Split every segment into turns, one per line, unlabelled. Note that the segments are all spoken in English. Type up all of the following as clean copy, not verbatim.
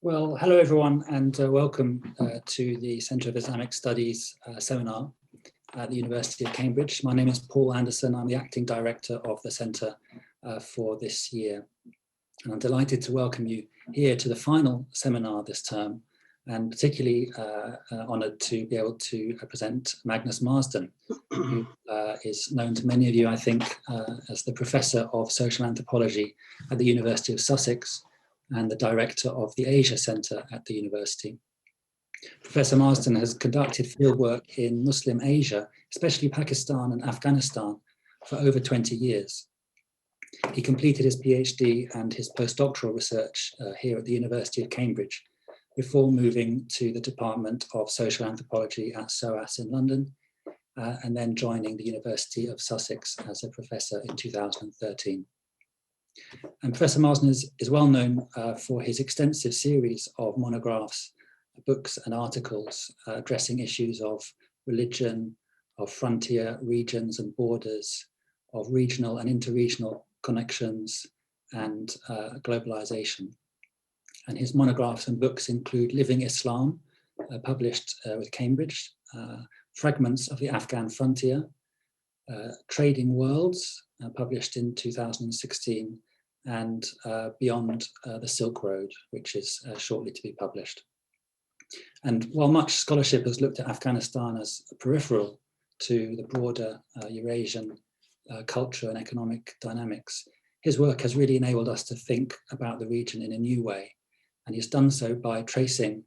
Well, hello everyone, and welcome to the Centre of Islamic Studies seminar at the University of Cambridge. My name is Paul Anderson. I'm the Acting Director of the Centre for this year. And I'm delighted to welcome you here to the final seminar this term, and particularly honoured to be able to present Magnus Marsden, who is known to many of you, I think, as the Professor of Social Anthropology at the University of Sussex, and the director of the Asia Centre at the university. Professor Marsden has conducted fieldwork in Muslim Asia, especially Pakistan and Afghanistan, for over 20 years. He completed his PhD and his postdoctoral research here at the University of Cambridge before moving to the Department of Social Anthropology at SOAS in London, and then joining the University of Sussex as a professor in 2013. And Professor Marsden is well known for his extensive series of monographs, books and articles addressing issues of religion, of frontier regions and borders, of regional and interregional connections, and globalization. And his monographs and books include Living Islam, published with Cambridge, Fragments of the Afghan Frontier, Trading Worlds, published in 2016, and Beyond the Silk Road, which is shortly to be published. And while much scholarship has looked at Afghanistan as peripheral to the broader Eurasian culture and economic dynamics, his work has really enabled us to think about the region in a new way. And he's done so by tracing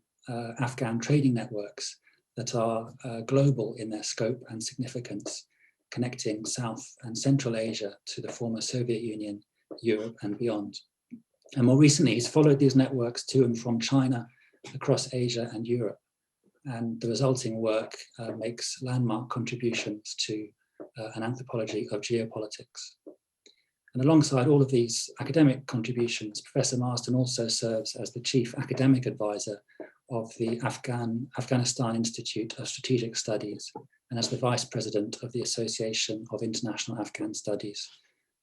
Afghan trading networks that are global in their scope and significance, connecting South and Central Asia to the former Soviet Union, Europe and beyond. And more recently, he's followed these networks to and from China, across Asia and Europe. And the resulting work makes landmark contributions to an anthropology of geopolitics. And alongside all of these academic contributions, Professor Marsden also serves as the Chief Academic Advisor of the Afghanistan Institute of Strategic Studies and as the Vice President of the Association of International Afghan Studies.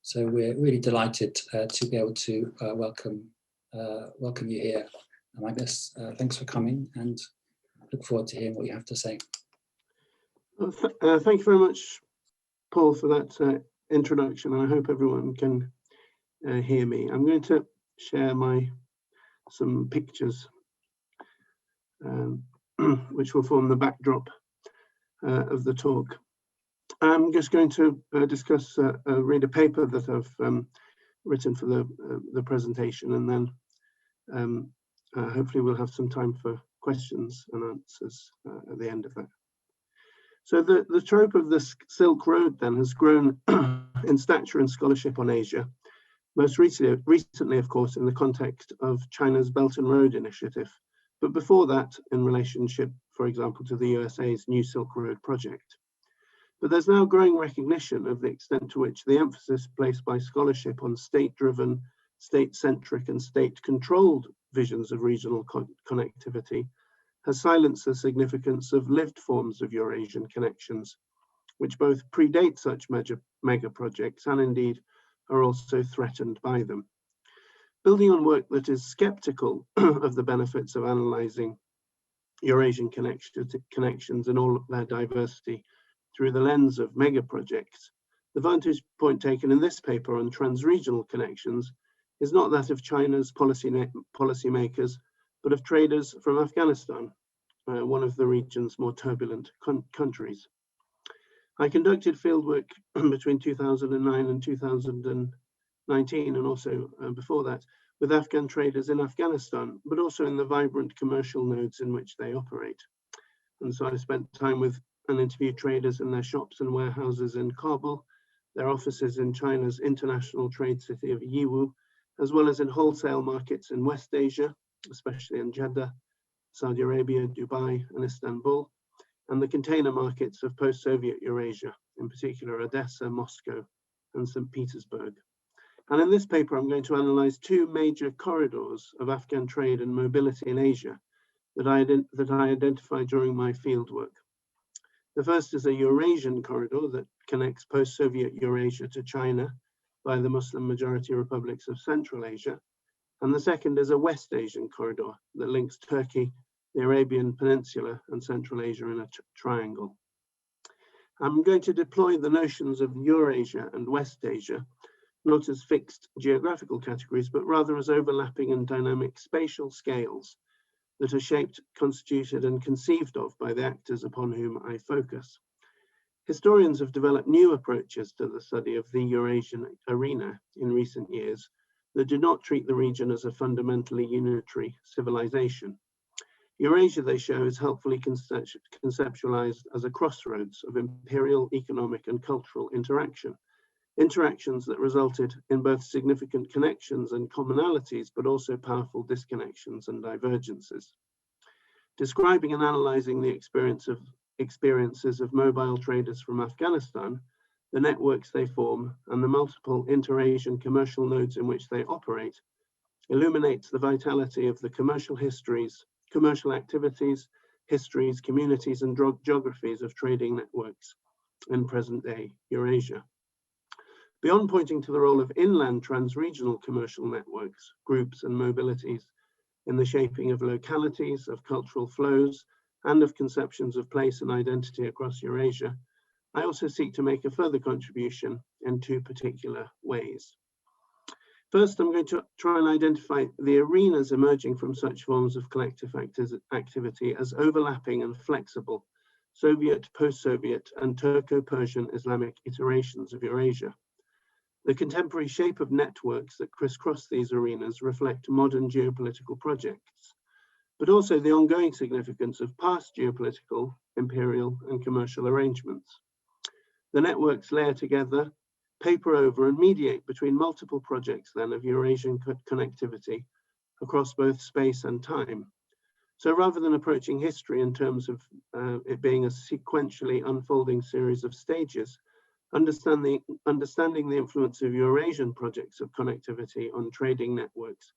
So we're really delighted to be able to welcome you here. Magnus, thanks for coming, and look forward to hearing what you have to say.
Well, thank you very much, Paul, for that introduction. I hope everyone can hear me. I'm going to share some pictures which will form the backdrop of the talk. I'm just going to read a paper that I've written for the presentation, and then hopefully we'll have some time for questions and answers at the end of that. So the trope of the Silk Road then has grown in stature and scholarship on Asia, most recently, of course, in the context of China's Belt and Road Initiative, but before that in relationship, for example, to the USA's New Silk Road project. But there's now growing recognition of the extent to which the emphasis placed by scholarship on state-driven, state-centric and state-controlled visions of regional connectivity has silenced the significance of lived forms of Eurasian connections, which both predate such mega projects and indeed are also threatened by them. Building on work that is skeptical of the benefits of analysing Eurasian connections and all of their diversity through the lens of mega projects, the vantage point taken in this paper on trans-regional connections is not that of China's policymakers, but of traders from Afghanistan, one of the region's more turbulent countries. I conducted fieldwork between 2009 and 2019, and also before that, with Afghan traders in Afghanistan, but also in the vibrant commercial nodes in which they operate. And so I spent time with and interviewed traders in their shops and warehouses in Kabul, their offices in China's international trade city of Yiwu, as well as in wholesale markets in West Asia, especially in Jeddah, Saudi Arabia, Dubai, and Istanbul, and the container markets of post-Soviet Eurasia, in particular Odessa, Moscow, and St. Petersburg. And in this paper, I'm going to analyze two major corridors of Afghan trade and mobility in Asia that I identified during my fieldwork. The first is a Eurasian corridor that connects post-Soviet Eurasia to China by the Muslim majority republics of Central Asia, and the second is a West Asian corridor that links Turkey, the Arabian Peninsula, and Central Asia in a triangle. I'm going to deploy the notions of Eurasia and West Asia, not as fixed geographical categories, but rather as overlapping and dynamic spatial scales that are shaped, constituted, and conceived of by the actors upon whom I focus. Historians have developed new approaches to the study of the Eurasian arena in recent years that do not treat the region as a fundamentally unitary civilization. Eurasia, they show, is helpfully conceptualized as a crossroads of imperial, economic, and cultural interactions that resulted in both significant connections and commonalities, but also powerful disconnections and divergences. Describing and analyzing the experiences of mobile traders from Afghanistan, the networks they form, and the multiple inter-Asian commercial nodes in which they operate, illuminates the vitality of the commercial activities, histories, communities, and geographies of trading networks in present-day Eurasia. Beyond pointing to the role of inland trans-regional commercial networks, groups, and mobilities in the shaping of localities, of cultural flows, and of conceptions of place and identity across Eurasia, I also seek to make a further contribution in two particular ways. First, I'm going to try and identify the arenas emerging from such forms of collective activity as overlapping and flexible Soviet, post-Soviet, and Turco-Persian Islamic iterations of Eurasia. The contemporary shape of networks that crisscross these arenas reflect modern geopolitical projects, but also the ongoing significance of past geopolitical, imperial, and commercial arrangements. The networks layer together, paper over, and mediate between multiple projects then of Eurasian connectivity across both space and time. So rather than approaching history in terms of it being a sequentially unfolding series of stages, understanding the influence of Eurasian projects of connectivity on trading networks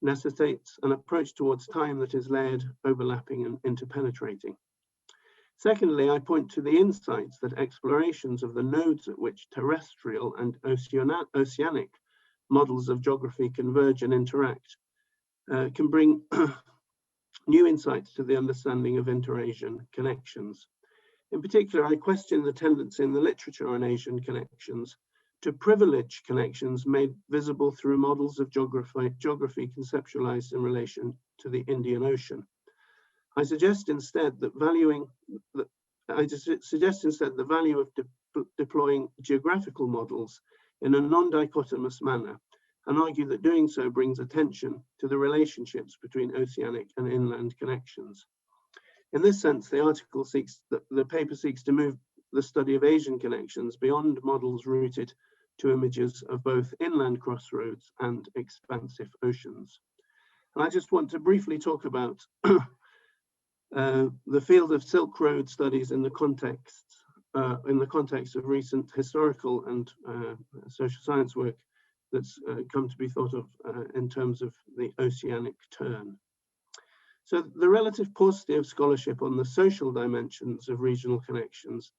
necessitates an approach towards time that is layered, overlapping, and interpenetrating. Secondly, I point to the insights that explorations of the nodes at which terrestrial and oceanic models of geography converge and interact can bring new insights to the understanding of inter-Asian connections. In particular, I question the tendency in the literature on Asian connections to privilege connections made visible through models of geography conceptualized in relation to the Indian Ocean. I suggest instead the value of deploying geographical models in a non-dichotomous manner, and argue that doing so brings attention to the relationships between oceanic and inland connections. In this sense, the paper seeks to move the study of Asian connections beyond models rooted to images of both inland crossroads and expansive oceans. And I just want to briefly talk about the field of Silk Road studies in the context of recent historical and social science work that's come to be thought of in terms of the oceanic turn. So the relative paucity of scholarship on the social dimensions of regional connections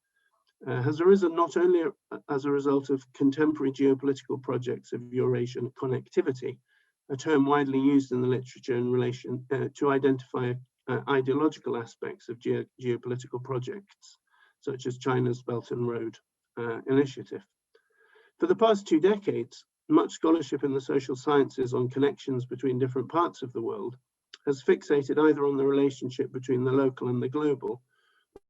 has arisen not only as a result of contemporary geopolitical projects of Eurasian connectivity, a term widely used in the literature in relation to identify ideological aspects of geopolitical projects, such as China's Belt and Road initiative. For the past 2 decades, much scholarship in the social sciences on connections between different parts of the world has fixated either on the relationship between the local and the global,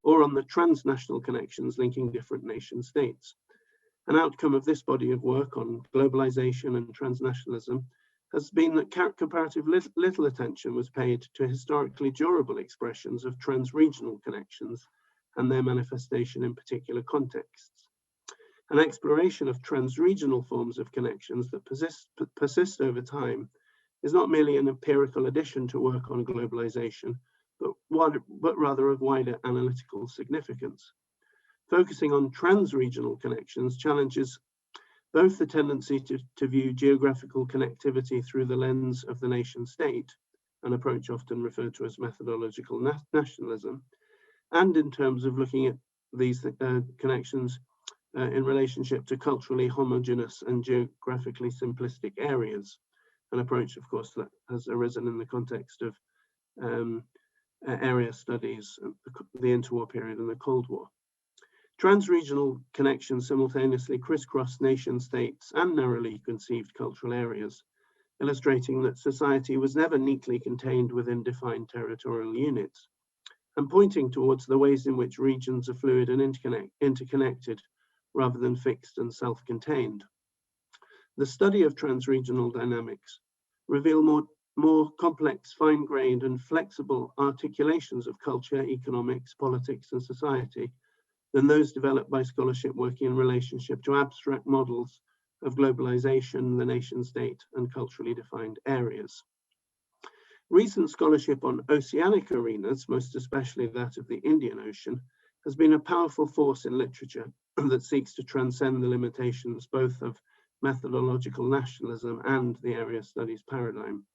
or on the transnational connections linking different nation states. An outcome of this body of work on globalization and transnationalism has been that comparative little attention was paid to historically durable expressions of trans-regional connections and their manifestation in particular contexts. An exploration of trans-regional forms of connections that persist over time is not merely an empirical addition to work on globalization, but rather of wider analytical significance. Focusing on trans-regional connections challenges both the tendency to view geographical connectivity through the lens of the nation state, an approach often referred to as methodological nationalism, and in terms of looking at these connections in relationship to culturally homogeneous and geographically simplistic areas, an approach, of course, that has arisen in the context of area studies, the interwar period and the Cold War. Trans-regional connections simultaneously crisscross nation states and narrowly conceived cultural areas, illustrating that society was never neatly contained within defined territorial units, and pointing towards the ways in which regions are fluid and interconnected rather than fixed and self-contained. The study of trans-regional dynamics reveal more complex, fine-grained and flexible articulations of culture, economics, politics and society than those developed by scholarship working in relationship to abstract models of globalization, the nation state and culturally defined areas. Recent scholarship on oceanic arenas, most especially that of the Indian Ocean, has been a powerful force in literature that seeks to transcend the limitations both of methodological nationalism and the area studies paradigm.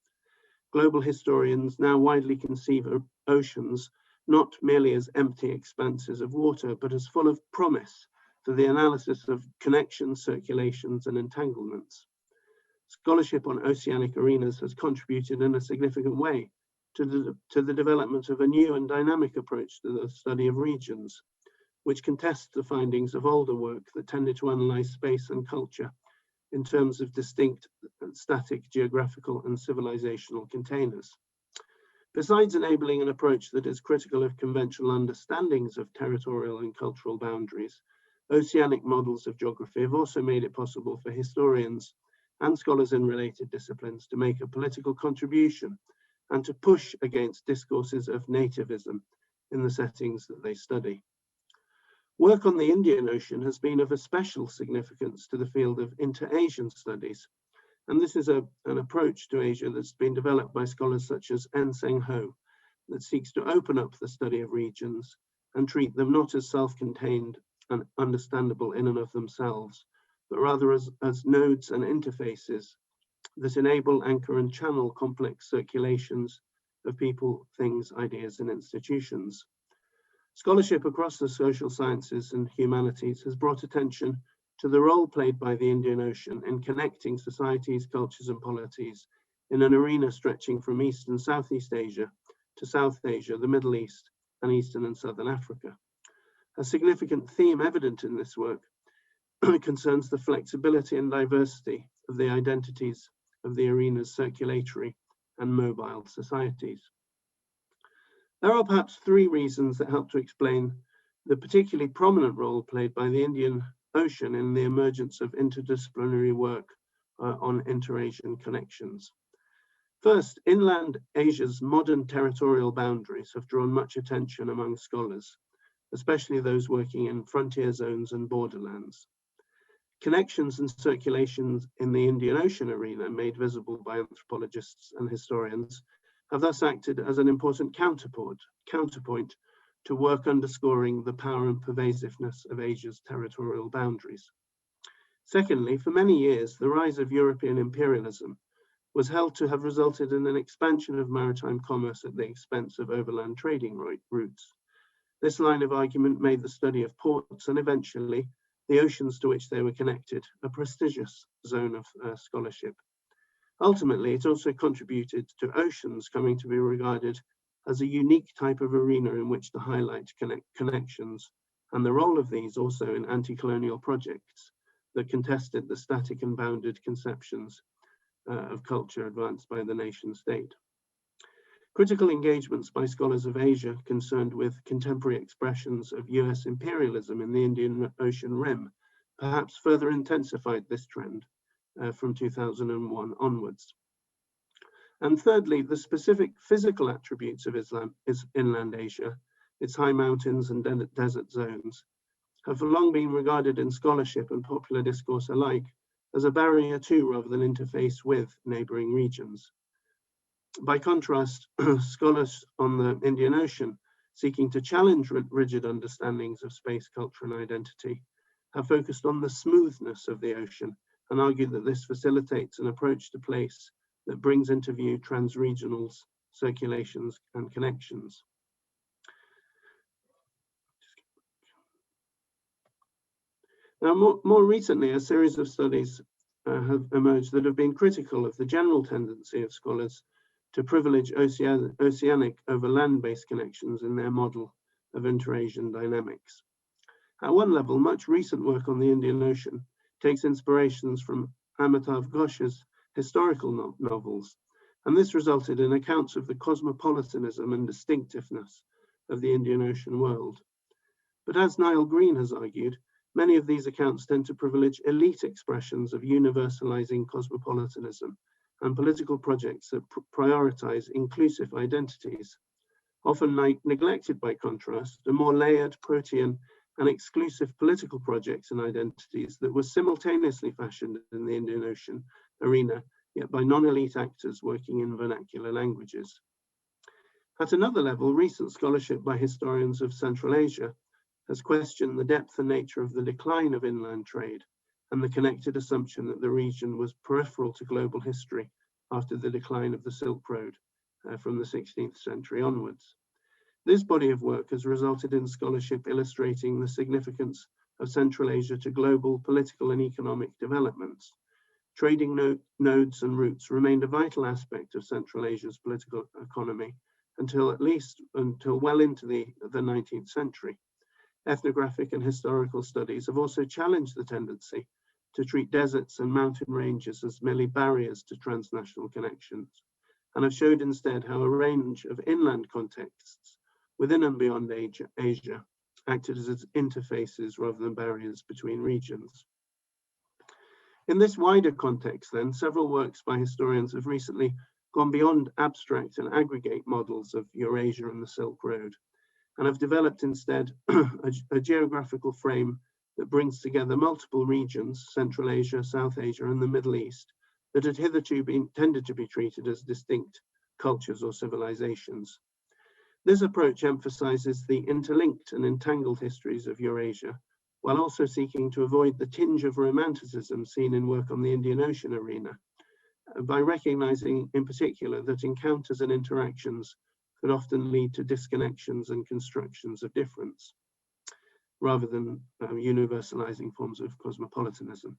Global historians now widely conceive of oceans not merely as empty expanses of water, but as full of promise for the analysis of connections, circulations, and entanglements. Scholarship on oceanic arenas has contributed in a significant way to the development of a new and dynamic approach to the study of regions, which contests the findings of older work that tended to analyze space and culture in terms of distinct and static geographical and civilizational containers. Besides enabling an approach that is critical of conventional understandings of territorial and cultural boundaries, oceanic models of geography have also made it possible for historians and scholars in related disciplines to make a political contribution and to push against discourses of nativism in the settings that they study. Work on the Indian Ocean has been of a special significance to the field of inter-Asian studies, and this is an approach to Asia that's been developed by scholars such as N. Seng Ho, that seeks to open up the study of regions and treat them not as self-contained and understandable in and of themselves, but rather as nodes and interfaces that enable, anchor and channel complex circulations of people, things, ideas and institutions. Scholarship across the social sciences and humanities has brought attention to the role played by the Indian Ocean in connecting societies, cultures and polities in an arena stretching from East and Southeast Asia to South Asia, the Middle East and Eastern and Southern Africa. A significant theme evident in this work concerns the flexibility and diversity of the identities of the arena's circulatory and mobile societies. There are perhaps three reasons that help to explain the particularly prominent role played by the Indian Ocean in the emergence of interdisciplinary work on inter-Asian connections. First, inland Asia's modern territorial boundaries have drawn much attention among scholars, especially those working in frontier zones and borderlands. Connections and circulations in the Indian Ocean arena, made visible by anthropologists and historians, have thus acted as an important counterpoint to work underscoring the power and pervasiveness of Asia's territorial boundaries. Secondly, for many years, the rise of European imperialism was held to have resulted in an expansion of maritime commerce at the expense of overland trading routes. This line of argument made the study of ports and eventually the oceans to which they were connected a prestigious zone of scholarship. Ultimately, it also contributed to oceans coming to be regarded as a unique type of arena in which to highlight connections, and the role of these also in anti-colonial projects that contested the static and bounded conceptions of culture advanced by the nation state. Critical engagements by scholars of Asia concerned with contemporary expressions of US imperialism in the Indian Ocean Rim perhaps further intensified this trend from 2001 onwards. And thirdly, the specific physical attributes of inland Asia, its high mountains and desert zones, have long been regarded in scholarship and popular discourse alike as a barrier to rather than interface with neighboring regions. By contrast, scholars on the Indian Ocean, seeking to challenge rigid understandings of space, culture, and identity, have focused on the smoothness of the ocean and argued that this facilitates an approach to place that brings into view transregionals, circulations, and connections. Now, more recently, a series of studies have emerged that have been critical of the general tendency of scholars to privilege oceanic over land-based connections in their model of inter-Asian dynamics. At one level, much recent work on the Indian Ocean takes inspirations from Amitav Ghosh's historical novels, and this resulted in accounts of the cosmopolitanism and distinctiveness of the Indian Ocean world. But as Niall Green has argued, many of these accounts tend to privilege elite expressions of universalizing cosmopolitanism and political projects that prioritize inclusive identities, often neglected by contrast the more layered, protean, and exclusive political projects and identities that were simultaneously fashioned in the Indian Ocean arena, yet by non-elite actors working in vernacular languages. At another level, recent scholarship by historians of Central Asia has questioned the depth and nature of the decline of inland trade and the connected assumption that the region was peripheral to global history after the decline of the Silk Road from the 16th century onwards. This body of work has resulted in scholarship illustrating the significance of Central Asia to global political and economic developments. Trading nodes and routes remained a vital aspect of Central Asia's political economy until well into the 19th century. Ethnographic and historical studies have also challenged the tendency to treat deserts and mountain ranges as merely barriers to transnational connections, and have showed instead how a range of inland contexts within and beyond Asia acted as interfaces rather than barriers between regions. In this wider context, then, several works by historians have recently gone beyond abstract and aggregate models of Eurasia and the Silk Road, and have developed instead a geographical frame that brings together multiple regions, Central Asia, South Asia, and the Middle East, that had hitherto been tended to be treated as distinct cultures or civilizations. This approach emphasizes the interlinked and entangled histories of Eurasia, while also seeking to avoid the tinge of romanticism seen in work on the Indian Ocean arena, by recognizing in particular that encounters and interactions could often lead to disconnections and constructions of difference, rather than universalizing forms of cosmopolitanism.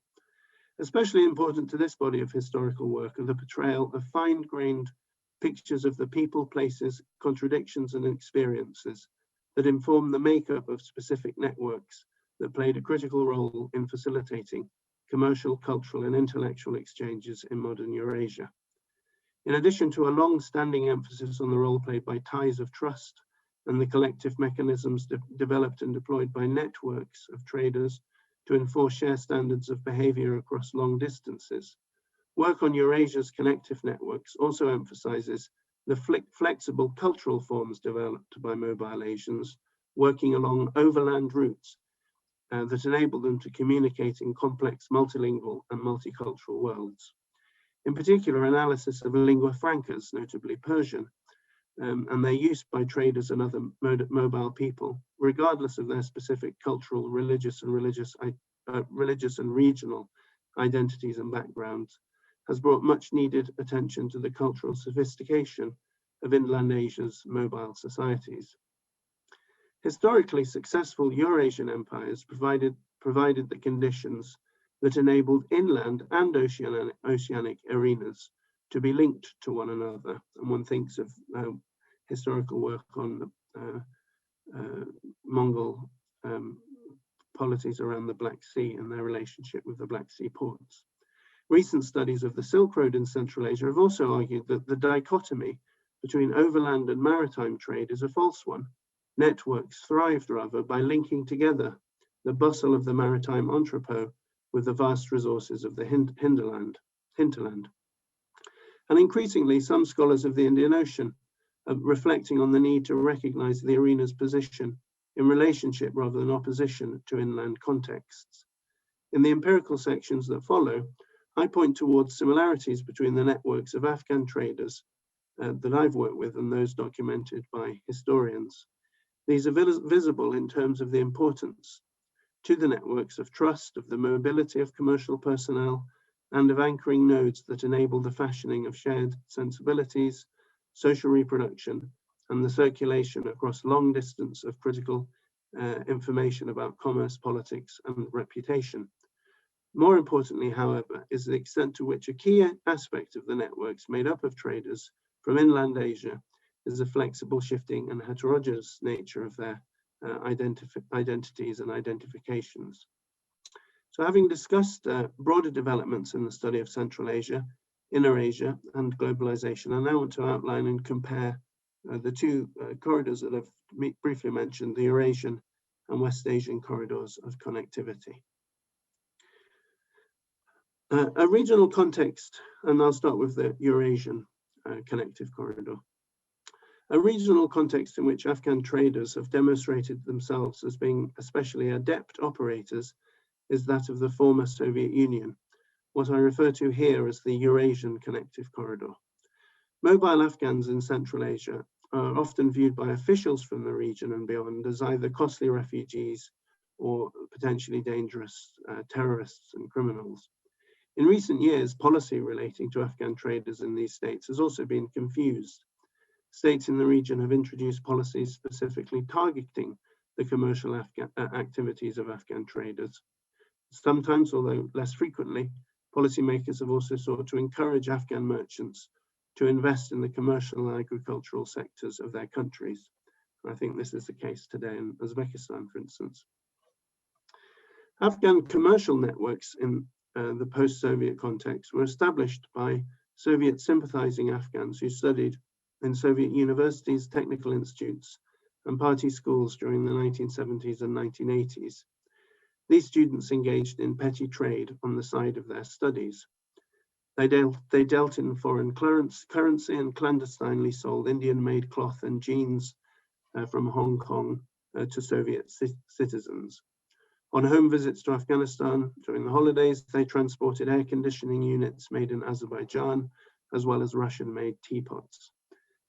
Especially important to this body of historical work are the portrayal of fine-grained pictures of the people, places, contradictions, and experiences that inform the makeup of specific networks that played a critical role in facilitating commercial, cultural, and intellectual exchanges in modern Eurasia. In addition to a long-standing emphasis on the role played by ties of trust and the collective mechanisms developed and deployed by networks of traders to enforce shared standards of behavior across long distances, work on Eurasia's connective networks also emphasizes the flexible cultural forms developed by mobile Asians working along overland routes that enable them to communicate in complex multilingual and multicultural worlds. In particular, analysis of lingua francas, notably Persian, and their use by traders and other mobile people, regardless of their specific cultural, religious and regional identities and backgrounds, has brought much needed attention to the cultural sophistication of inland Asia's mobile societies. Historically successful Eurasian empires provided the conditions that enabled inland and oceanic arenas to be linked to one another. And one thinks of historical work on the Mongol polities around the Black Sea and their relationship with the Black Sea ports. Recent studies of the Silk Road in Central Asia have also argued that the dichotomy between overland and maritime trade is a false one. Networks thrived rather by linking together the bustle of the maritime entrepot with the vast resources of the hinterland. And increasingly, some scholars of the Indian Ocean are reflecting on the need to recognize the arena's position in relationship rather than opposition to inland contexts. In the empirical sections that follow, I point towards similarities between the networks of Afghan traders that I've worked with and those documented by historians. These are visible in terms of the importance to the networks of trust, of the mobility of commercial personnel, and of anchoring nodes that enable the fashioning of shared sensibilities, social reproduction, and the circulation across long distance of critical information about commerce, politics, and reputation. More importantly, however, is the extent to which a key aspect of the networks made up of traders from inland Asia is the flexible, shifting and heterogeneous nature of their identities and identifications. So having discussed broader developments in the study of Central Asia, Inner Asia and globalization, I now want to outline and compare the two corridors that I've briefly mentioned, the Eurasian and West Asian corridors of connectivity. A regional context, and I'll start with the Eurasian connective corridor. A regional context in which Afghan traders have demonstrated themselves as being especially adept operators is that of the former Soviet Union, what I refer to here as the Eurasian connective corridor. Mobile Afghans in Central Asia are often viewed by officials from the region and beyond as either costly refugees or potentially dangerous terrorists and criminals. In recent years, policy relating to Afghan traders in these states has also been confused. States in the region have introduced policies specifically targeting the commercial activities of Afghan traders. Sometimes, although less frequently, policymakers have also sought to encourage Afghan merchants to invest in the commercial and agricultural sectors of their countries. And I think this is the case today in Uzbekistan, for instance. Afghan commercial networks in the post-Soviet context were established by Soviet sympathizing Afghans who studied in Soviet universities, technical institutes, and party schools during the 1970s and 1980s. These students engaged in petty trade on the side of their studies. They dealt in foreign currency and clandestinely sold Indian-made cloth and jeans from Hong Kong to Soviet citizens. On home visits to Afghanistan during the holidays, they transported air conditioning units made in Azerbaijan, as well as Russian-made teapots.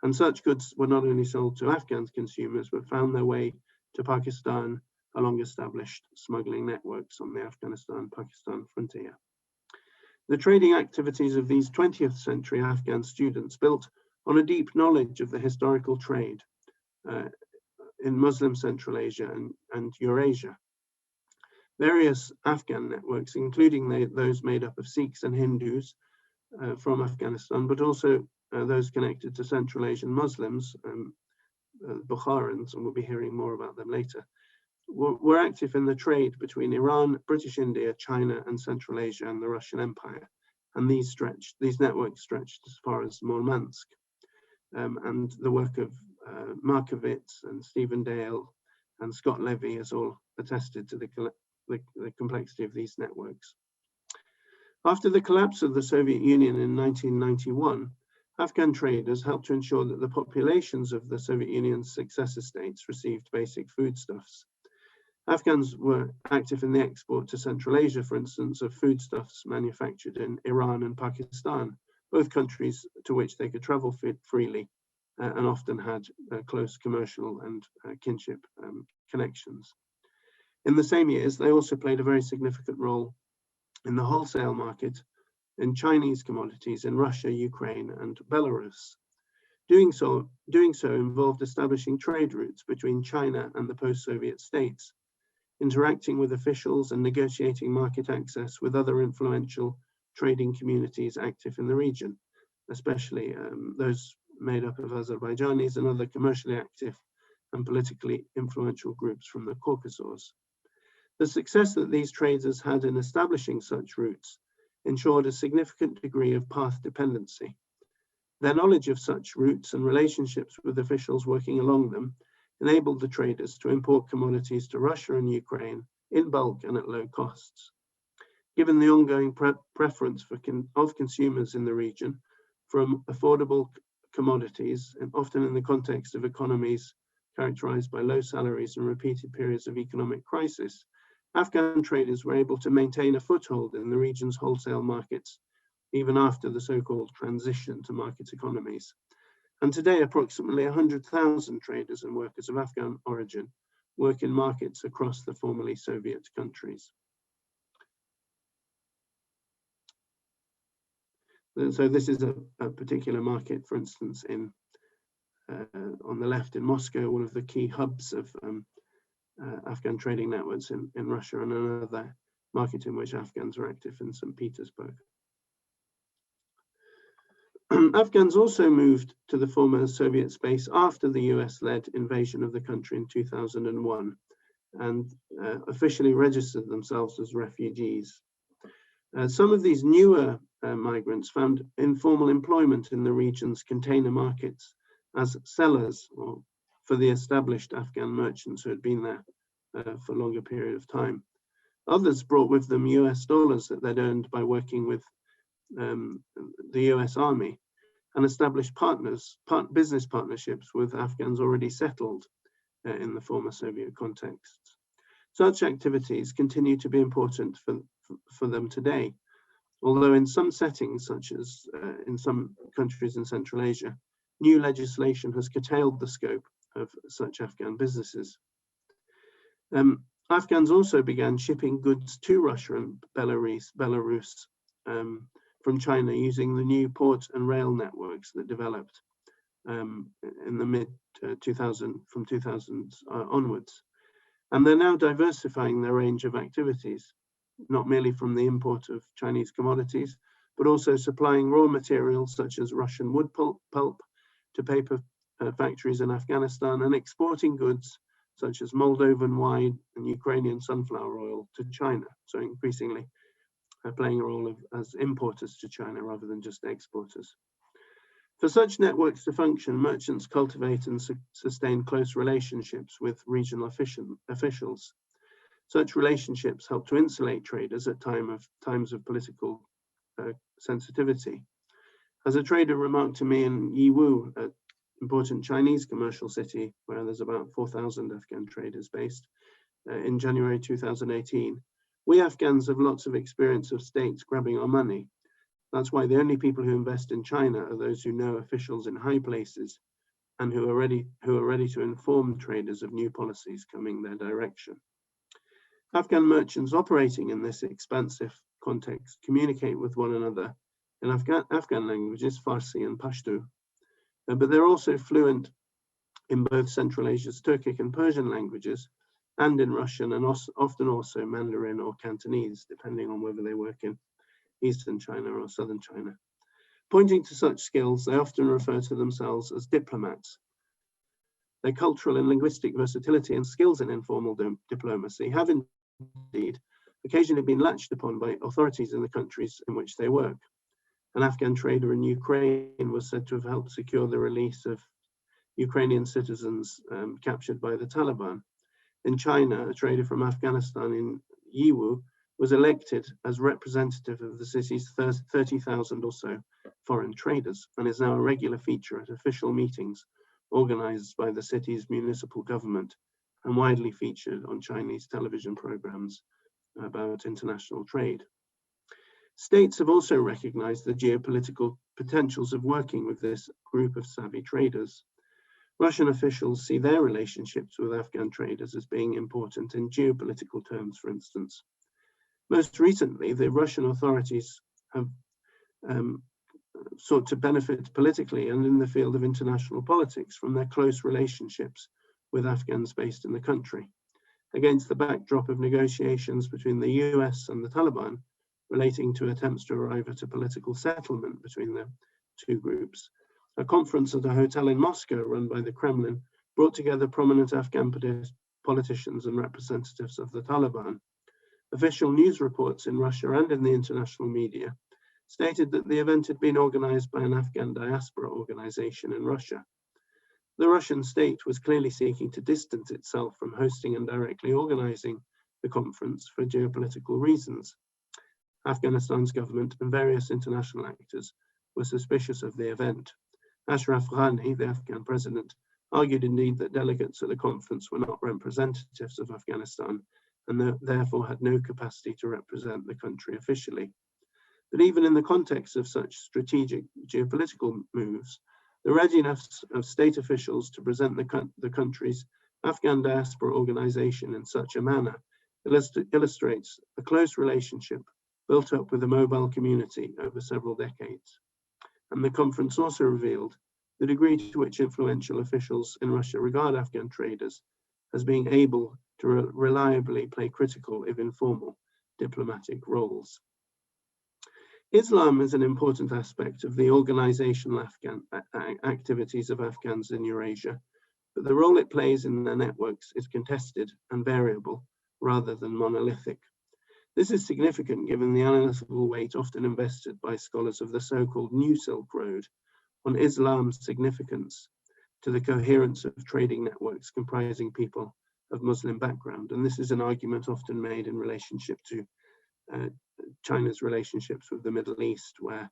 And such goods were not only sold to Afghan consumers, but found their way to Pakistan along established smuggling networks on the Afghanistan-Pakistan frontier. The trading activities of these 20th century Afghan students built on a deep knowledge of the historical trade in Muslim Central Asia and Eurasia. Various Afghan networks, including those made up of Sikhs and Hindus from Afghanistan, but also those connected to Central Asian Muslims, Bukharans, and we'll be hearing more about them later, were active in the trade between Iran, British India, China, and Central Asia and the Russian Empire. And these networks stretched as far as Murmansk. And the work of Markovitz and Stephen Dale and Scott Levy has all attested to the complexity of these networks. After the collapse of the Soviet Union in 1991, Afghan traders helped to ensure that the populations of the Soviet Union's successor states received basic foodstuffs. Afghans were active in the export to Central Asia, for instance, of foodstuffs manufactured in Iran and Pakistan, both countries to which they could travel freely and often had close commercial and kinship connections. In the same years, they also played a very significant role in the wholesale market in Chinese commodities in Russia, Ukraine, and Belarus. Doing so involved establishing trade routes between China and the post-Soviet states, interacting with officials and negotiating market access with other influential trading communities active in the region, especially those made up of Azerbaijanis and other commercially active and politically influential groups from the Caucasus. The success that these traders had in establishing such routes ensured a significant degree of path dependency. Their knowledge of such routes and relationships with officials working along them enabled the traders to import commodities to Russia and Ukraine in bulk and at low costs. Given the ongoing preference of consumers in the region from affordable commodities, and often in the context of economies characterized by low salaries and repeated periods of economic crisis, Afghan traders were able to maintain a foothold in the region's wholesale markets, even after the so-called transition to market economies. And today, approximately 100,000 traders and workers of Afghan origin work in markets across the formerly Soviet countries. So this is a particular market, for instance, in on the left in Moscow, one of the key hubs of Afghan trading networks in Russia, and another market in which Afghans are active in St. Petersburg. Afghans also moved to the former Soviet space after the US-led invasion of the country in 2001 and officially registered themselves as refugees. Some of these newer migrants found informal employment in the region's container markets as sellers for the established Afghan merchants who had been there for a longer period of time. Others brought with them US dollars that they'd earned by working with the US Army and established business partnerships with Afghans already settled in the former Soviet context. Such activities continue to be important for them today, although in some settings, such as in some countries in Central Asia, new legislation has curtailed the scope of such Afghan businesses. Afghans also began shipping goods to Russia and Belarus from China using the new port and rail networks that developed in the from 2000 onwards. And they're now diversifying their range of activities, not merely from the import of Chinese commodities, but also supplying raw materials such as Russian wood pulp to paper factories in Afghanistan and exporting goods such as Moldovan wine and Ukrainian sunflower oil to China. So increasingly playing a role as importers to China rather than just exporters. For such networks to function, merchants cultivate and sustain close relationships with regional officials. Such relationships help to insulate traders at times of political sensitivity. As a trader remarked to me in Yiwu, an important Chinese commercial city where there's about 4,000 Afghan traders based, in January 2018, we Afghans have lots of experience of states grabbing our money. That's why the only people who invest in China are those who know officials in high places and who are ready to inform traders of new policies coming their direction. Afghan merchants operating in this expansive context communicate with one another in Afghan languages, Farsi and Pashto, but they're also fluent in both Central Asia's Turkic and Persian languages and in Russian and often also Mandarin or Cantonese, depending on whether they work in Eastern China or Southern China. Pointing to such skills, they often refer to themselves as diplomats. Their cultural and linguistic versatility and skills in informal diplomacy have indeed occasionally been latched upon by authorities in the countries in which they work. An Afghan trader in Ukraine was said to have helped secure the release of Ukrainian citizens captured by the Taliban. In China, a trader from Afghanistan in Yiwu was elected as representative of the city's 30,000 or so foreign traders and is now a regular feature at official meetings organized by the city's municipal government and widely featured on Chinese television programs about international trade. States have also recognized the geopolitical potentials of working with this group of savvy traders. Russian officials see their relationships with Afghan traders as being important in geopolitical terms, for instance. Most recently, the Russian authorities have sought to benefit politically and in the field of international politics from their close relationships with Afghans based in the country. Against the backdrop of negotiations between the US and the Taliban relating to attempts to arrive at a political settlement between the two groups, a conference at a hotel in Moscow run by the Kremlin brought together prominent Afghan politicians and representatives of the Taliban. Official news reports in Russia and in the international media stated that the event had been organized by an Afghan diaspora organization in Russia. The Russian state was clearly seeking to distance itself from hosting and directly organizing the conference for geopolitical reasons. Afghanistan's government and various international actors were suspicious of the event. Ashraf Ghani, the Afghan president, argued indeed that delegates at the conference were not representatives of Afghanistan and therefore had no capacity to represent the country officially. But even in the context of such strategic geopolitical moves, the readiness of state officials to present the country's Afghan diaspora organization in such a manner illustrates a close relationship built up with a mobile community over several decades. And the conference also revealed the degree to which influential officials in Russia regard Afghan traders as being able to reliably play critical, if informal, diplomatic roles. Islam is an important aspect of the organizational activities of Afghans in Eurasia, but the role it plays in their networks is contested and variable rather than monolithic. This is significant given the analytical weight often invested by scholars of the so-called New Silk Road on Islam's significance to the coherence of trading networks comprising people of Muslim background. And this is an argument often made in relationship to China's relationships with the Middle East, where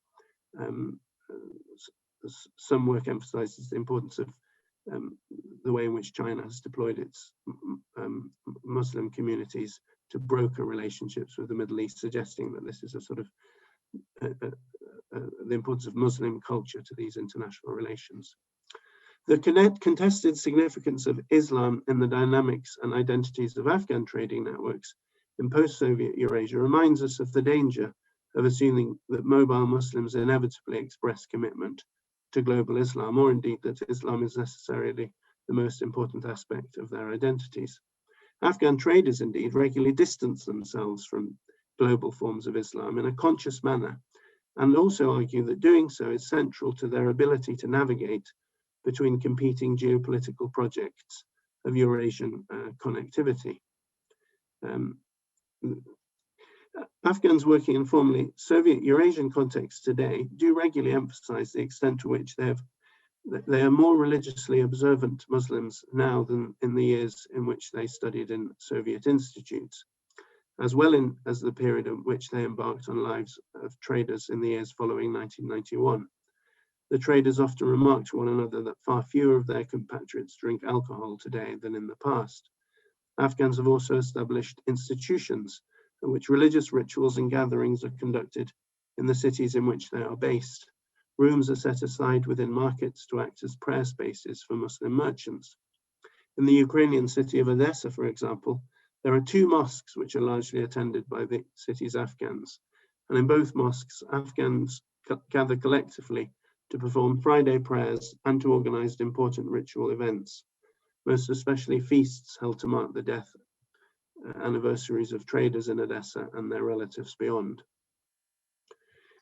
some work emphasizes the importance of the way in which China has deployed its Muslim communities to broker relationships with the Middle East, suggesting that this is a sort of the importance of Muslim culture to these international relations. The contested significance of Islam in the dynamics and identities of Afghan trading networks in post-Soviet Eurasia reminds us of the danger of assuming that mobile Muslims inevitably express commitment to global Islam, or indeed that Islam is necessarily the most important aspect of their identities. Afghan traders indeed regularly distance themselves from global forms of Islam in a conscious manner, and also argue that doing so is central to their ability to navigate between competing geopolitical projects of Eurasian connectivity. Afghans working in formerly Soviet Eurasian contexts today do regularly emphasize the extent to which they are more religiously observant Muslims now than in the years in which they studied in Soviet institutes, as well as the period in which they embarked on lives of traders in the years following 1991. The traders often remark to one another that far fewer of their compatriots drink alcohol today than in the past. Afghans have also established institutions in which religious rituals and gatherings are conducted in the cities in which they are based. Rooms are set aside within markets to act as prayer spaces for Muslim merchants. In the Ukrainian city of Odessa, for example, there are 2 mosques which are largely attended by the city's Afghans. And in both mosques, Afghans gather collectively to perform Friday prayers and to organize important ritual events, most especially feasts held to mark the death anniversaries of traders in Odessa and their relatives beyond.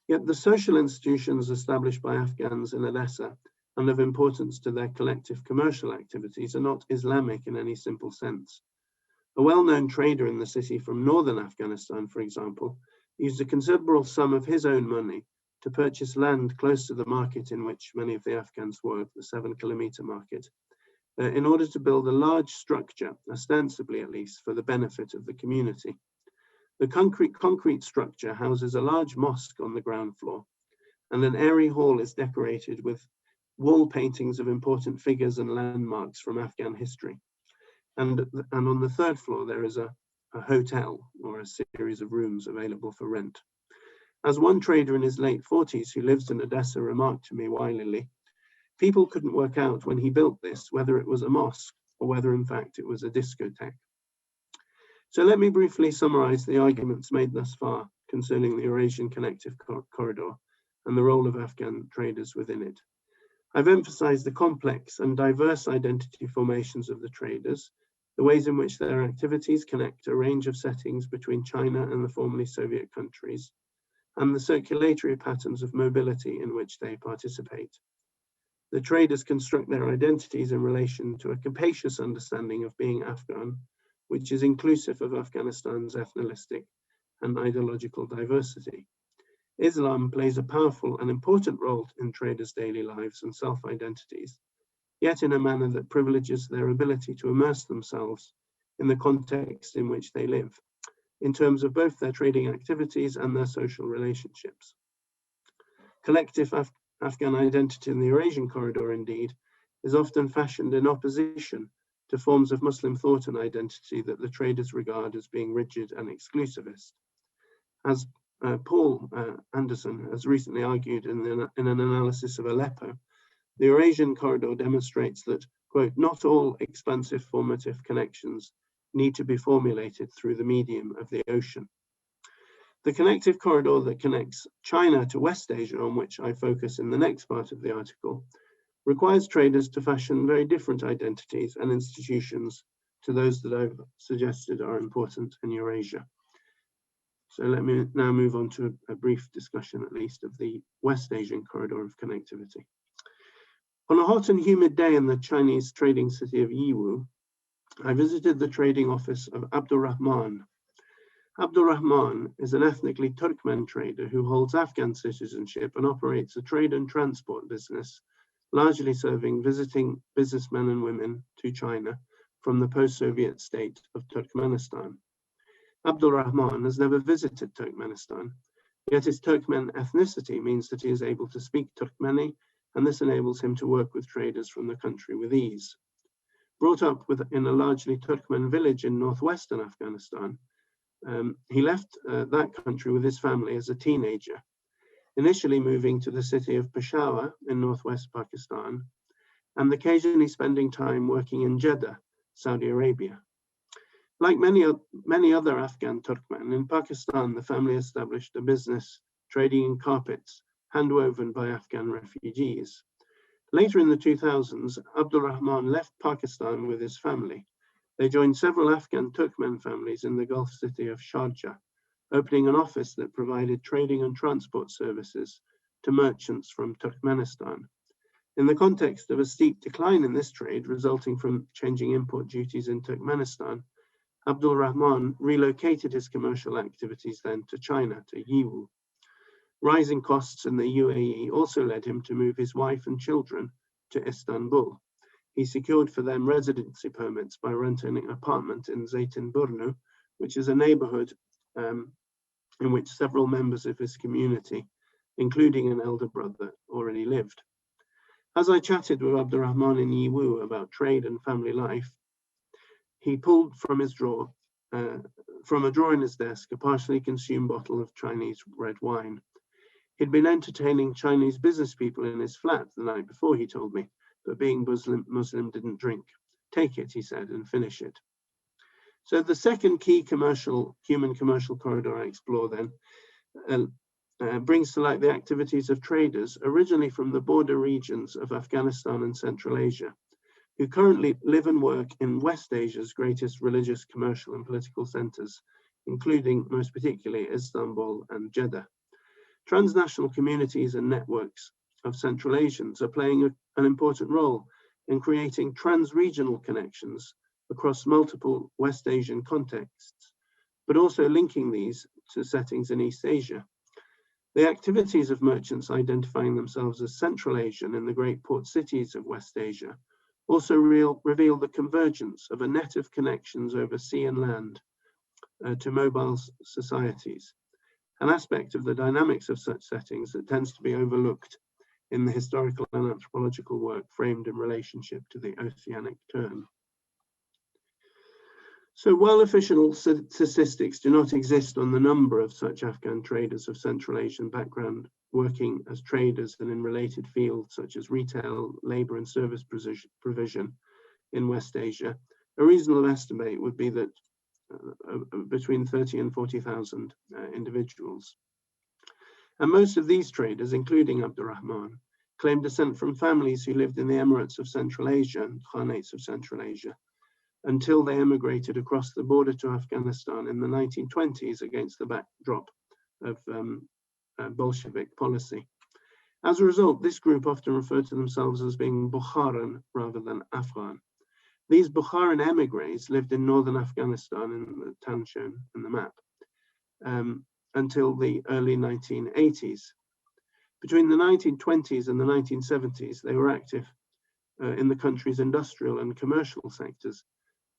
Yet the social institutions established by Afghans in Odessa and of importance to their collective commercial activities are not Islamic in any simple sense. A well-known trader in the city from northern Afghanistan, for example, used a considerable sum of his own money to purchase land close to the market in which many of the Afghans work, the 7-kilometer market, in order to build a large structure, ostensibly at least, for the benefit of the community. The concrete structure houses a large mosque on the ground floor, and an airy hall is decorated with wall paintings of important figures and landmarks from Afghan history. And on the 3rd floor, there is a hotel, or a series of rooms available for rent. As one trader in his late 40s who lives in Odessa remarked to me wilily, people couldn't work out when he built this, whether it was a mosque or whether in fact it was a discotheque. So let me briefly summarize the arguments made thus far concerning the Eurasian Connective Corridor and the role of Afghan traders within it. I've emphasized the complex and diverse identity formations of the traders, the ways in which their activities connect a range of settings between China and the formerly Soviet countries, and the circulatory patterns of mobility in which they participate. The traders construct their identities in relation to a capacious understanding of being Afghan, which is inclusive of Afghanistan's ethnic and ideological diversity. Islam plays a powerful and important role in traders' daily lives and self-identities, yet in a manner that privileges their ability to immerse themselves in the context in which they live, in terms of both their trading activities and their social relationships. Collective Afghan identity in the Eurasian Corridor, indeed, is often fashioned in opposition to forms of Muslim thought and identity that the traders regard as being rigid and exclusivist. As Paul Anderson has recently argued in an analysis of Aleppo, the Eurasian Corridor demonstrates that, quote, not all expansive formative connections need to be formulated through the medium of the ocean. The connective corridor that connects China to West Asia, on which I focus in the next part of the article, requires traders to fashion very different identities and institutions to those that I've suggested are important in Eurasia. So let me now move on to a brief discussion, at least, of the West Asian corridor of connectivity. On a hot and humid day in the Chinese trading city of Yiwu, I visited the trading office of Abdul Rahman. Abdul Rahman is an ethnically Turkmen trader who holds Afghan citizenship and operates a trade and transport business, largely serving visiting businessmen and women to China from the post-Soviet state of Turkmenistan. Abdul Rahman has never visited Turkmenistan, yet his Turkmen ethnicity means that he is able to speak Turkmeni, and this enables him to work with traders from the country with ease. Brought up in a largely Turkmen village in northwestern Afghanistan, he left that country with his family as a teenager, initially moving to the city of Peshawar in northwest Pakistan, and occasionally spending time working in Jeddah, Saudi Arabia. Like many other Afghan Turkmen, in Pakistan, the family established a business trading in carpets handwoven by Afghan refugees. Later in the 2000s, Abdul Rahman left Pakistan with his family. They joined several Afghan Turkmen families in the Gulf city of Sharjah, opening an office that provided trading and transport services to merchants from Turkmenistan. In the context of a steep decline in this trade resulting from changing import duties in Turkmenistan, Abdul Rahman relocated his commercial activities then to China, to Yiwu. Rising costs in the UAE also led him to move his wife and children to Istanbul. He secured for them residency permits by renting an apartment in Zeytinburnu, which is a neighborhood in which several members of his community, including an elder brother, already lived. As I chatted with Abdul Rahman in Yiwu about trade and family life, he pulled from a drawer in his desk, a partially consumed bottle of Chinese red wine. He'd been entertaining Chinese business people in his flat the night before, he told me, but being Muslim didn't drink. Take it, he said, and finish it. So the second key human commercial corridor I explore then brings to light the activities of traders originally from the border regions of Afghanistan and Central Asia, who currently live and work in West Asia's greatest religious, commercial and political centers, including most particularly Istanbul and Jeddah. Transnational communities and networks of Central Asians are playing an important role in creating trans-regional connections across multiple West Asian contexts, but also linking these to settings in East Asia. The activities of merchants identifying themselves as Central Asian in the great port cities of West Asia also reveal the convergence of a net of connections over sea and land to mobile societies, an aspect of the dynamics of such settings that tends to be overlooked in the historical and anthropological work framed in relationship to the oceanic turn. So while official statistics do not exist on the number of such Afghan traders of Central Asian background working as traders and in related fields such as retail, labor and service provision in West Asia, a reasonable estimate would be that between 30 and 40,000 individuals. And most of these traders, including Abdul Rahman, claim descent from families who lived in the Emirates of Central Asia, Khanates of Central Asia, until they emigrated across the border to Afghanistan in the 1920s against the backdrop of Bolshevik policy. As a result, this group often referred to themselves as being Bukharan rather than Afghan. These Bukharan emigres lived in northern Afghanistan in the town shown in the map until the early 1980s. Between the 1920s and the 1970s, they were active in the country's industrial and commercial sectors,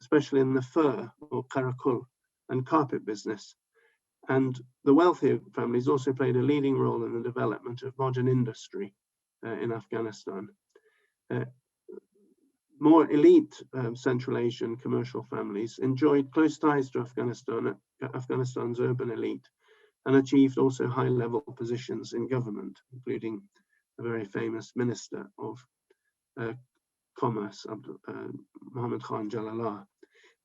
especially in the fur or karakul and carpet business. And the wealthier families also played a leading role in the development of modern industry in Afghanistan. More elite Central Asian commercial families enjoyed close ties to Afghanistan's urban elite and achieved also high-level positions in government, including a very famous minister of commerce, Muhammad Khan Jalala.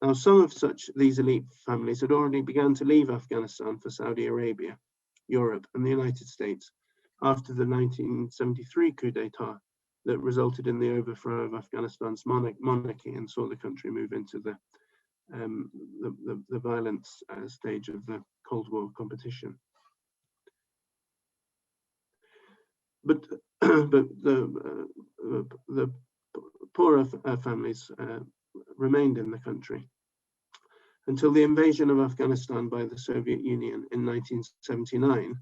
Now, some of these elite families had already begun to leave Afghanistan for Saudi Arabia, Europe, and the United States after the 1973 coup d'etat that resulted in the overthrow of Afghanistan's monarchy and saw the country move into the the violence stage of the Cold War competition. But the poorer families remained in the country until the invasion of Afghanistan by the Soviet Union in 1979, in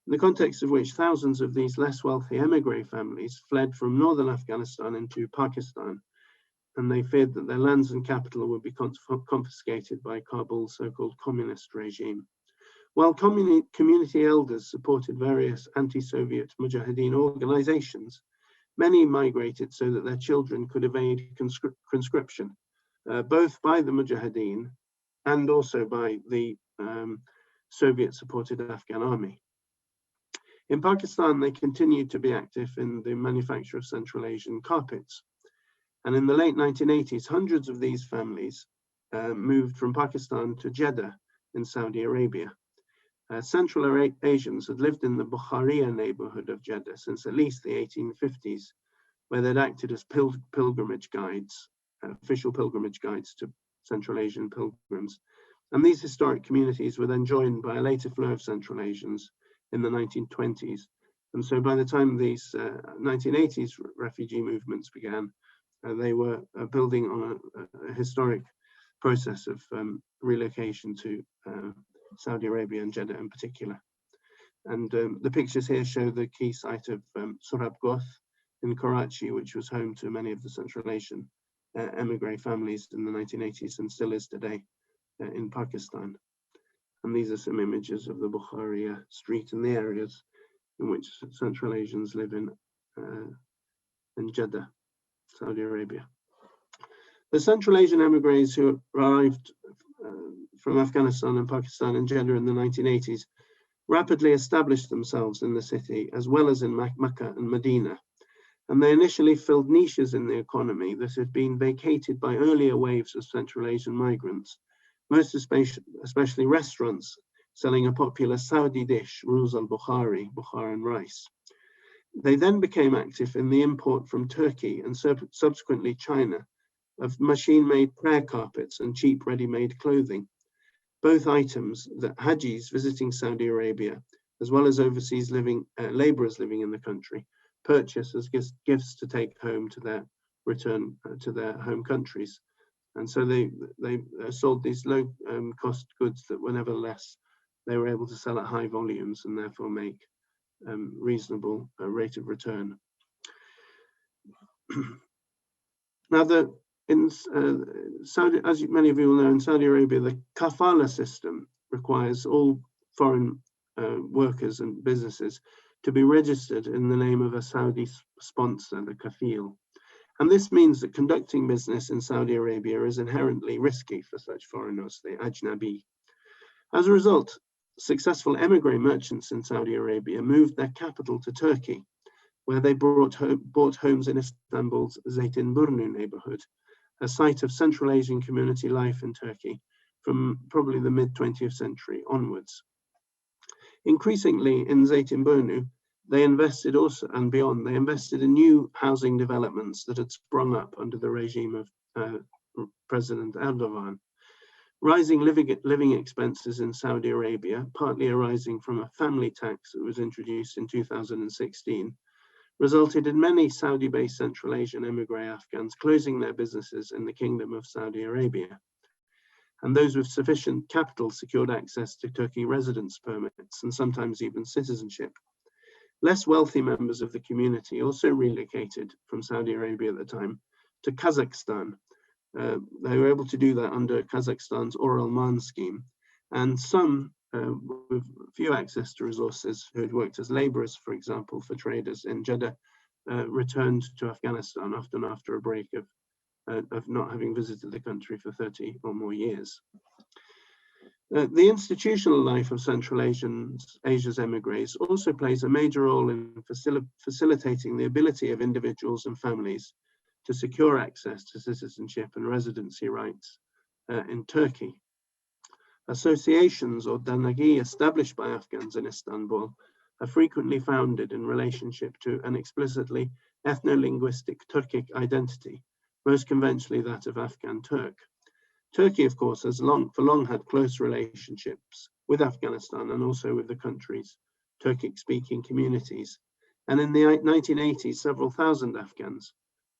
the context of which thousands of these less wealthy emigre families fled from northern Afghanistan into Pakistan, and they feared that their lands and capital would be confiscated by Kabul's so-called communist regime. While community elders supported various anti-Soviet Mujahideen organizations, many migrated so that their children could evade conscription, both by the Mujahideen and also by the Soviet-supported Afghan army. In Pakistan, they continued to be active in the manufacture of Central Asian carpets. And in the late 1980s, hundreds of these families moved from Pakistan to Jeddah in Saudi Arabia. Central Asians had lived in the Bukharia neighborhood of Jeddah since at least the 1850s, where they'd acted as pilgrimage guides, official pilgrimage guides to Central Asian pilgrims. And these historic communities were then joined by a later flow of Central Asians in the 1920s. And so by the time these 1980s refugee movements began, they were building on a historic process of relocation to Saudi Arabia and Jeddah in particular. And the pictures here show the key site of Surab Goth in Karachi, which was home to many of the Central Asian emigre families in the 1980s and still is today in Pakistan. And these are some images of the Bukharia street and the areas in which Central Asians live in Jeddah, Saudi Arabia. The Central Asian emigres who arrived from Afghanistan and Pakistan and Jeddah in the 1980s rapidly established themselves in the city as well as in Mecca and Medina. And they initially filled niches in the economy that had been vacated by earlier waves of Central Asian migrants, most especially restaurants selling a popular Saudi dish, Ruz al-Bukhari, Bukharan rice. They then became active in the import from Turkey and subsequently China of machine-made prayer carpets and cheap ready-made clothing, both items that Hajis visiting Saudi Arabia, as well as overseas laborers living in the country, purchase as gifts to take home to their return to their home countries. And so they sold these low cost goods that were nevertheless, they were able to sell at high volumes and therefore make reasonable rate of return. Now, in Saudi, as many of you will know, in Saudi Arabia, the kafala system requires all foreign workers and businesses to be registered in the name of a Saudi sponsor, the kafil. And this means that conducting business in Saudi Arabia is inherently risky for such foreigners, the ajnabi. As a result, successful emigre merchants in Saudi Arabia moved their capital to Turkey, where they bought homes in Istanbul's Zeytinburnu neighborhood, a site of Central Asian community life in Turkey from probably the mid-20th century onwards. Increasingly in Zeytinburnu, they invested also, and beyond, they invested in new housing developments that had sprung up under the regime of President Erdogan. Rising living expenses in Saudi Arabia, partly arising from a family tax that was introduced in 2016, resulted in many Saudi-based Central Asian emigre Afghans closing their businesses in the Kingdom of Saudi Arabia. And those with sufficient capital secured access to Turkey residence permits and sometimes even citizenship. Less wealthy members of the community also relocated from Saudi Arabia at the time to Kazakhstan. They were able to do that under Kazakhstan's Oralman scheme. And some with few access to resources who had worked as laborers, for example, for traders in Jeddah, returned to Afghanistan often after a break of not having visited the country for 30 or more years. The institutional life of Central Asia's emigres also plays a major role in facilitating the ability of individuals and families to secure access to citizenship and residency rights in Turkey. Associations or danagi established by Afghans in Istanbul are frequently founded in relationship to an explicitly ethno-linguistic Turkic identity, most conventionally that of Afghan Turk. Turkey, of course, has for long had close relationships with Afghanistan and also with the country's Turkic-speaking communities. And in the 1980s, several thousand Afghans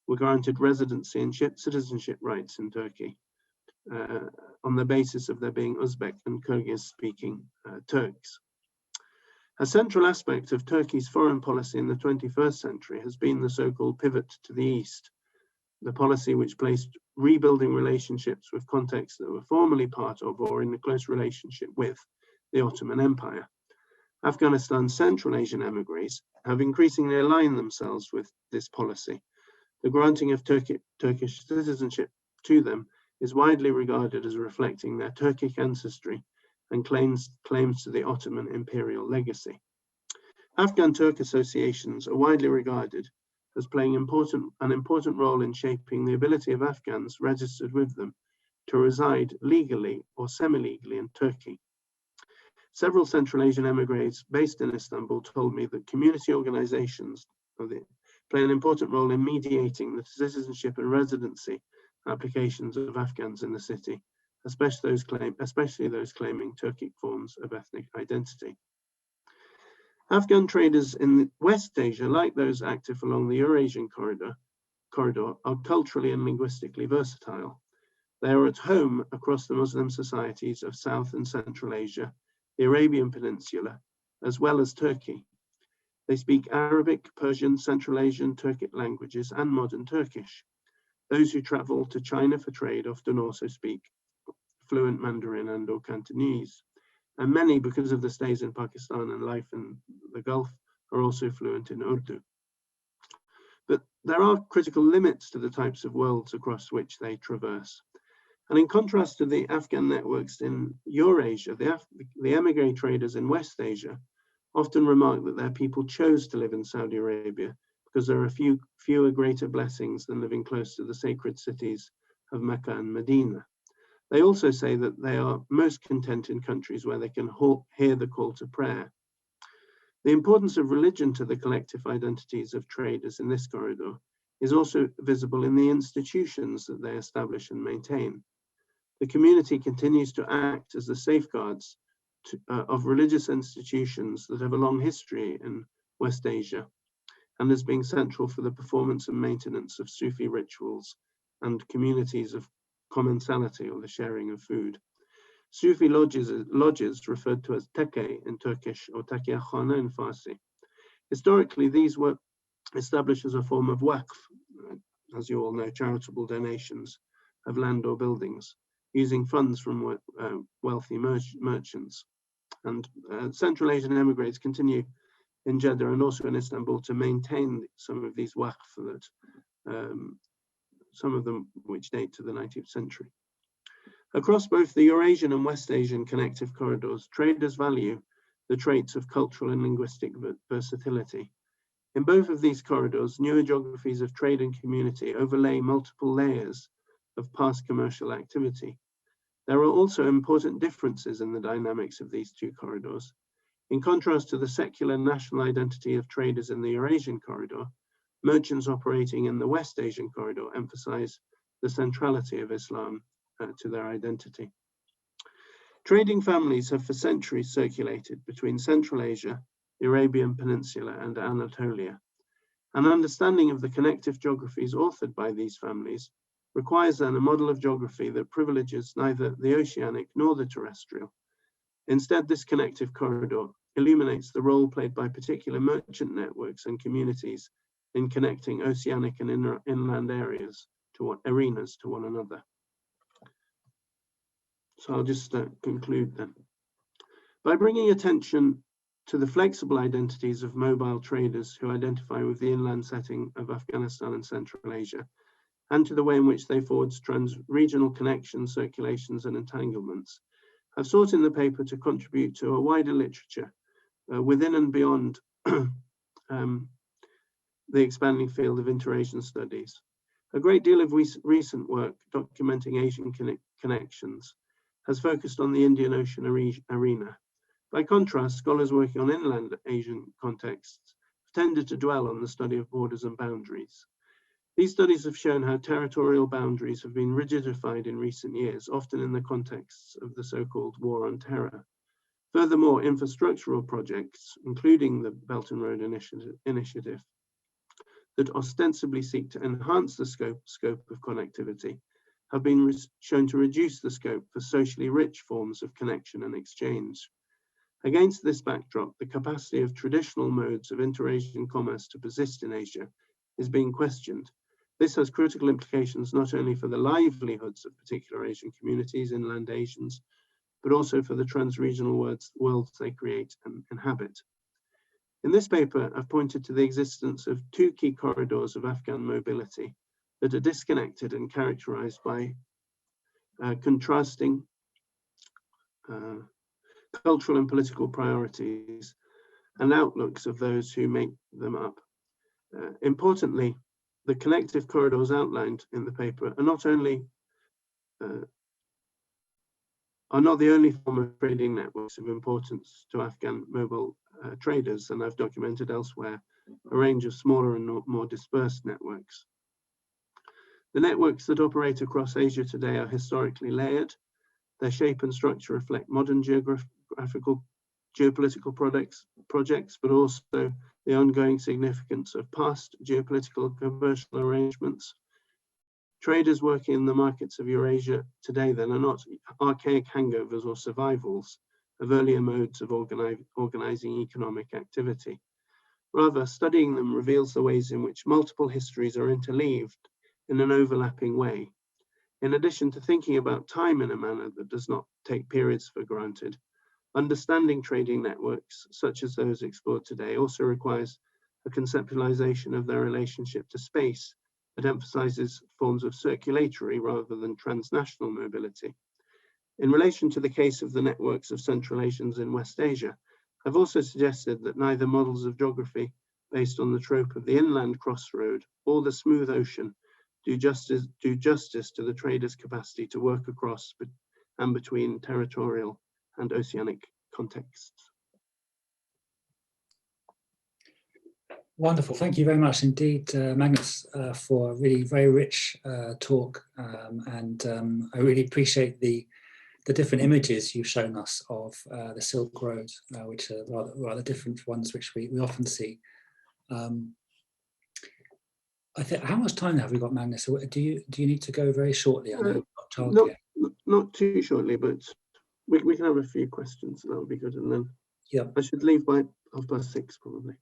were granted residency and citizenship rights in Turkey on the basis of there being Uzbek and Kyrgyz-speaking Turks. A central aspect of Turkey's foreign policy in the 21st century has been the so-called pivot to the east, the policy which placed rebuilding relationships with contexts that were formerly part of or in a close relationship with the Ottoman Empire. Afghanistan's Central Asian emigres have increasingly aligned themselves with this policy. The granting of Turkish citizenship to them is widely regarded as reflecting their Turkic ancestry and claims to the Ottoman imperial legacy. Afghan-Turk associations are widely regarded as playing an important role in shaping the ability of Afghans registered with them to reside legally or semi-legally in Turkey. Several Central Asian emigres based in Istanbul told me that community organizations play an important role in mediating the citizenship and residency applications of Afghans in the city, especially those claiming Turkic forms of ethnic identity. Afghan traders in West Asia, like those active along the Eurasian Corridor, are culturally and linguistically versatile. They are at home across the Muslim societies of South and Central Asia, the Arabian Peninsula, as well as Turkey. They speak Arabic, Persian, Central Asian, Turkic languages, and modern Turkish. Those who travel to China for trade often also speak fluent Mandarin and or Cantonese. And many, because of the stays in Pakistan and life in the Gulf, are also fluent in Urdu. But there are critical limits to the types of worlds across which they traverse. And in contrast to the Afghan networks in Eurasia, the emigre traders in West Asia often remark that their people chose to live in Saudi Arabia because there are fewer greater blessings than living close to the sacred cities of Mecca and Medina. They also say that they are most content in countries where they can hear the call to prayer. The importance of religion to the collective identities of traders in this corridor is also visible in the institutions that they establish and maintain. The community continues to act as the safeguards of religious institutions that have a long history in West Asia and as being central for the performance and maintenance of Sufi rituals and communities of commensality or the sharing of food. Sufi lodges referred to as tekke in Turkish or takiyakhana in Farsi. Historically, these were established as a form of waqf, as you all know, charitable donations of land or buildings, using funds from wealthy merchants. And Central Asian emigres continue in Jeddah and also in Istanbul to maintain some of these waqf, that some of them which date to the 19th century. Across both the Eurasian and West Asian connective corridors, traders value the traits of cultural and linguistic versatility. In both of these corridors, newer geographies of trade and community overlay multiple layers of past commercial activity. There are also important differences in the dynamics of these two corridors. In contrast to the secular national identity of traders in the Eurasian corridor, merchants operating in the West Asian corridor emphasize the centrality of Islam to their identity. Trading families have for centuries circulated between Central Asia, the Arabian Peninsula, and Anatolia. An understanding of the connective geographies authored by these families requires then a model of geography that privileges neither the oceanic nor the terrestrial. Instead, this connective corridor illuminates the role played by particular merchant networks and communities in connecting oceanic and inland areas arenas to one another. So I'll just conclude then. By bringing attention to the flexible identities of mobile traders who identify with the inland setting of Afghanistan and Central Asia, and to the way in which they forge trans-regional connections, circulations, and entanglements, I've sought in the paper to contribute to a wider literature within and beyond the expanding field of inter-Asian studies. A great deal of recent work documenting Asian connections has focused on the Indian Ocean arena. By contrast, scholars working on inland Asian contexts tended to dwell on the study of borders and boundaries. These studies have shown how territorial boundaries have been rigidified in recent years, often in the context of the so-called war on terror. Furthermore, infrastructural projects, including the Belt and Road Initiative, that ostensibly seek to enhance the scope of connectivity, have been shown to reduce the scope for socially rich forms of connection and exchange. Against this backdrop, the capacity of traditional modes of inter-Asian commerce to persist in Asia is being questioned. This has critical implications not only for the livelihoods of particular Asian communities, inland Asians, but also for the trans-regional worlds they create and inhabit. In this paper, I've pointed to the existence of two key corridors of Afghan mobility that are disconnected and characterized by contrasting cultural and political priorities and outlooks of those who make them up. Importantly, the connective corridors outlined in the paper are not the only form of trading networks of importance to Afghan mobile traders, and I've documented elsewhere a range of smaller and more dispersed networks. The networks that operate across Asia today are historically layered. Their shape and structure reflect modern geopolitical projects, but also the ongoing significance of past geopolitical and commercial arrangements. Traders working in the markets of Eurasia today then are not archaic hangovers or survivals of earlier modes of organizing economic activity. Rather, studying them reveals the ways in which multiple histories are interleaved in an overlapping way. In addition to thinking about time in a manner that does not take periods for granted, understanding trading networks, such as those explored today, also requires a conceptualization of their relationship to space that emphasizes forms of circulatory rather than transnational mobility. In relation to the case of the networks of Central Asians in West Asia, I've also suggested that neither models of geography based on the trope of the inland crossroad or the smooth ocean do justice to the traders' capacity to work across and between territorial and oceanic contexts.
Wonderful. Thank you very much indeed, Magnus, for a really very rich talk. I really appreciate the different images you've shown us of the Silk Road, which are rather different ones which we often see. I think, how much time have we got, Magnus? Do you need to go very shortly? I know
not too shortly, but we can have a few questions. That would be good, and then I should leave by 6:30 probably.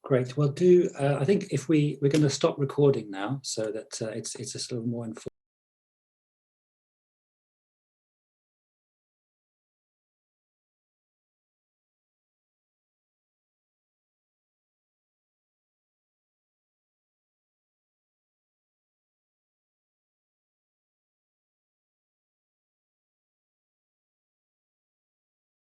Great. Well, I think if we're going to stop recording now, so that it's just a little more informal.